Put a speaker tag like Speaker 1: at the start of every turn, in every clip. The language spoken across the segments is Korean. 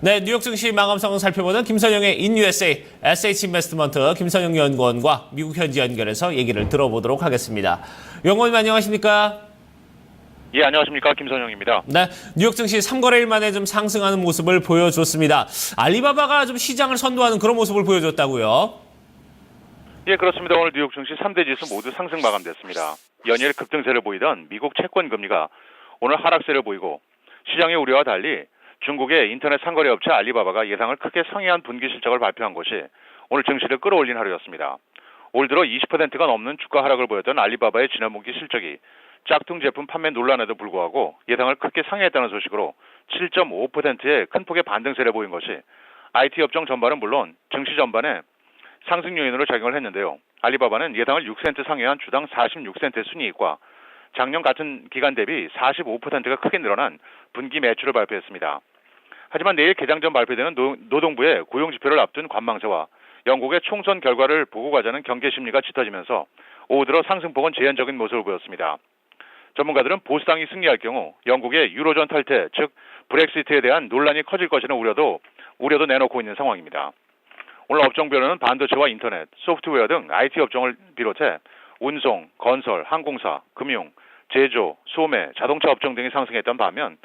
Speaker 1: 네, 뉴욕 증시 마감 상황 살펴보는 김선영의 인USA SH 인베스트먼트 김선영 연구원과 미국 현지 연결해서 얘기를 들어보도록 하겠습니다. 연구원님 안녕하십니까?
Speaker 2: 예, 안녕하십니까. 김선영입니다.
Speaker 1: 네, 뉴욕 증시 3거래일 만에 좀 상승하는 모습을 보여줬습니다. 알리바바가 좀 시장을 선도하는 그런 모습을 보여줬다고요?
Speaker 2: 예, 그렇습니다. 오늘 뉴욕 증시 3대 지수 모두 상승 마감됐습니다. 연일 급등세를 보이던 미국 채권 금리가 오늘 하락세를 보이고 시장의 우려와 달리 중국의 인터넷 상거래 업체 알리바바가 예상을 크게 상회한 분기 실적을 발표한 것이 오늘 증시를 끌어올린 하루였습니다. 올 들어 20%가 넘는 주가 하락을 보였던 알리바바의 지난 분기 실적이 짝퉁 제품 판매 논란에도 불구하고 예상을 크게 상회했다는 소식으로 7.5%의 큰 폭의 반등세를 보인 것이 IT 업종 전반은 물론 증시 전반에 상승 요인으로 작용을 했는데요. 알리바바는 예상을 6센트 상회한 주당 46센트의 순이익과 작년 같은 기간 대비 45%가 크게 늘어난 분기 매출을 발표했습니다. 하지만 내일 개장 전 발표되는 노동부의 고용지표를 앞둔 관망세와 영국의 총선 결과를 보고 가자는 경계 심리가 짙어지면서 오후 들어 상승폭은 제한적인 모습을 보였습니다. 전문가들은 보수당이 승리할 경우 영국의 유로존 탈퇴, 즉 브렉시트에 대한 논란이 커질 것이라는 우려도 내놓고 있는 상황입니다. 오늘 업종별로는 반도체와 인터넷, 소프트웨어 등 IT 업종을 비롯해 운송, 건설, 항공사, 금융, 제조, 소매, 자동차 업종 등이 상승했던 반면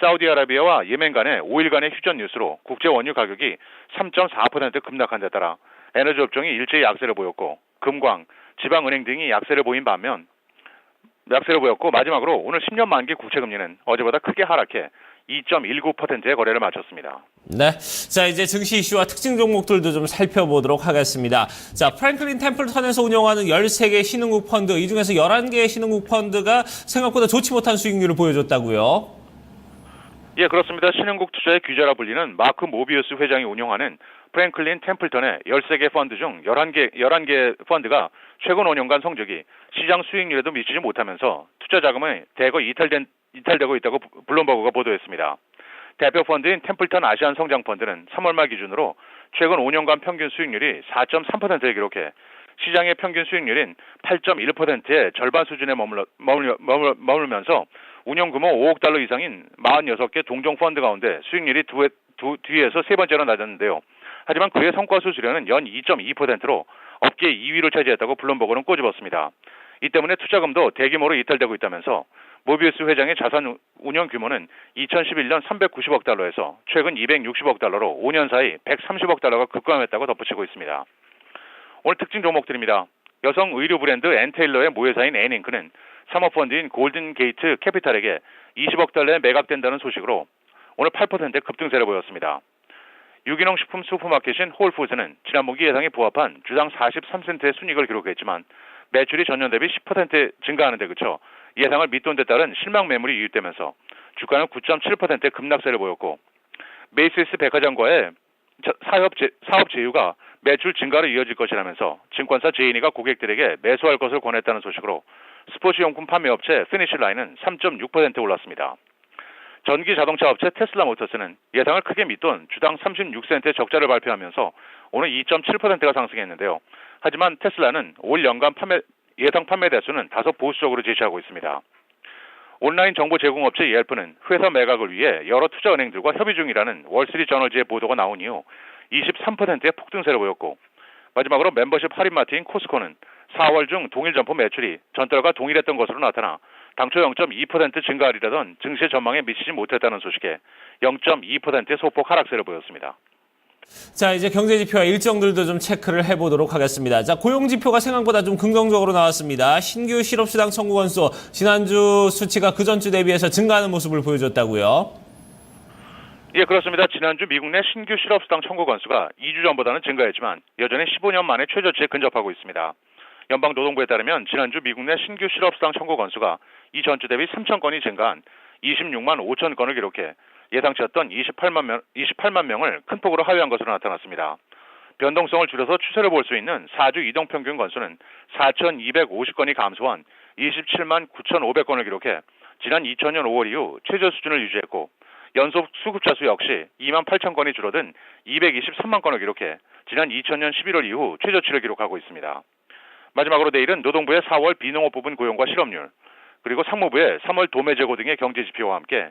Speaker 2: 사우디아라비아와 예멘 간의 5일간의 휴전 뉴스로 국제 원유 가격이 3.4% 급락한 데 따라 에너지 업종이 일제히 약세를 보였고 금광, 지방은행 등이 약세를 보였고 마지막으로 오늘 10년 만기 국채금리는 어제보다 크게 하락해 2.19%의 거래를 마쳤습니다.
Speaker 1: 네, 자 이제 증시 이슈와 특징 종목들도 좀 살펴보도록 하겠습니다. 자, 프랭클린 템플턴에서 운영하는 13개 신흥국 펀드, 이 중에서 11개의 신흥국 펀드가 생각보다 좋지 못한 수익률을 보여줬다고요?
Speaker 2: 예, 그렇습니다. 신흥국 투자의 귀재라 불리는 마크 모비우스 회장이 운영하는 프랭클린 템플턴의 13개 펀드 중 11개 펀드가 최근 5년간 성적이 시장 수익률에도 미치지 못하면서 투자 자금이 대거 이탈되고 있다고 블룸버그가 보도했습니다. 대표 펀드인 템플턴 아시안 성장 펀드는 3월 말 기준으로 최근 5년간 평균 수익률이 4.3%를 기록해 시장의 평균 수익률인 8.1%의 절반 수준에 머물면서 운용 규모 5억 달러 이상인 46개 동종 펀드 가운데 수익률이 뒤에서 세 번째로 낮았는데요. 하지만 그의 성과수 수련은 연 2.2%로 업계 2위를 차지했다고 블룸버그는 꼬집었습니다. 이 때문에 투자금도 대규모로 이탈되고 있다면서 모비우스 회장의 자산 운용 규모는 2011년 390억 달러에서 최근 260억 달러로 5년 사이 130억 달러가 급감했다고 덧붙이고 있습니다. 오늘 특징 종목들입니다. 여성 의류 브랜드 앤테일러의 모회사인 앤잉크는 사모펀드인 골든 게이트 캐피탈에게 20억 달러에 매각된다는 소식으로 오늘 8%의 급등세를 보였습니다. 유기농 식품 슈퍼마켓인 홀푸드는 지난 분기 예상에 부합한 주당 43센트의 순이익을 기록했지만 매출이 전년 대비 10% 증가하는 데 그쳐 예상을 밑돈 데 따른 실망 매물이 유입되면서 주가는 9.7%의 급락세를 보였고 메이시스 백화점과의 사업 제휴가 매출 증가로 이어질 것이라면서 증권사 제이니가 고객들에게 매수할 것을 권했다는 소식으로 스포츠용품 판매업체 피니쉬라인은 3.6% 올랐습니다. 전기 자동차 업체 테슬라 모터스는 예상을 크게 밑돈 주당 36센트의 적자를 발표하면서 오늘 2.7%가 상승했는데요. 하지만 테슬라는 올 연간 예상 판매 대수는 다소 보수적으로 제시하고 있습니다. 온라인 정보 제공 업체 옐프는 회사 매각을 위해 여러 투자은행들과 협의 중이라는 월스트리트저널지의 보도가 나온 이후 23%의 폭등세를 보였고 마지막으로 멤버십 할인마트인 코스코는 4월 중 동일 점포 매출이 전달과 동일했던 것으로 나타나 당초 0.2% 증가하리라던 증시 전망에 미치지 못했다는 소식에 0.2%의 소폭 하락세를 보였습니다.
Speaker 1: 자, 이제 경제지표와 일정들도 좀 체크를 해보도록 하겠습니다. 자, 고용지표가 생각보다 좀 긍정적으로 나왔습니다. 신규 실업수당 청구 건수, 지난주 수치가 그 전주 대비해서 증가하는 모습을 보여줬다고요?
Speaker 2: 예, 그렇습니다. 지난주 미국 내 신규 실업수당 청구 건수가 2주 전보다는 증가했지만 여전히 15년 만에 최저치에 근접하고 있습니다. 연방노동부에 따르면 지난주 미국 내 신규 실업수당 청구 건수가 이 전주 대비 3천 건이 증가한 26만 5천 건을 기록해 예상치였던 28만 명을 큰 폭으로 하회한 것으로 나타났습니다. 변동성을 줄여서 추세를 볼 수 있는 4주 이동평균 건수는 4,250건이 감소한 27만 9,500건을 기록해 지난 2000년 5월 이후 최저 수준을 유지했고 연속 수급자 수 역시 2만 8천 건이 줄어든 223만 건을 기록해 지난 2000년 11월 이후 최저치를 기록하고 있습니다. 마지막으로 내일은 노동부의 4월 비농업 부분 고용과 실업률, 그리고 상무부의 3월 도매 재고 등의 경제 지표와 함께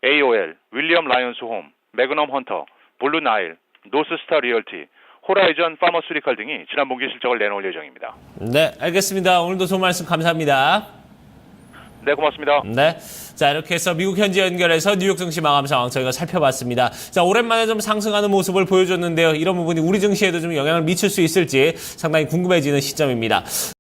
Speaker 2: AOL, 윌리엄 라이언스 홈, 매그넘 헌터, 블루나일, 노스스타 리얼티, 호라이전 파머스리칼 등이 지난 분기 실적을 내놓을 예정입니다.
Speaker 1: 네, 알겠습니다. 오늘도 좋은 말씀 감사합니다.
Speaker 2: 네, 고맙습니다.
Speaker 1: 네. 자, 이렇게 해서 미국 현지 연결해서 뉴욕 증시 마감 상황 저희가 살펴봤습니다. 자, 오랜만에 좀 상승하는 모습을 보여줬는데요. 이런 부분이 우리 증시에도 좀 영향을 미칠 수 있을지 상당히 궁금해지는 시점입니다.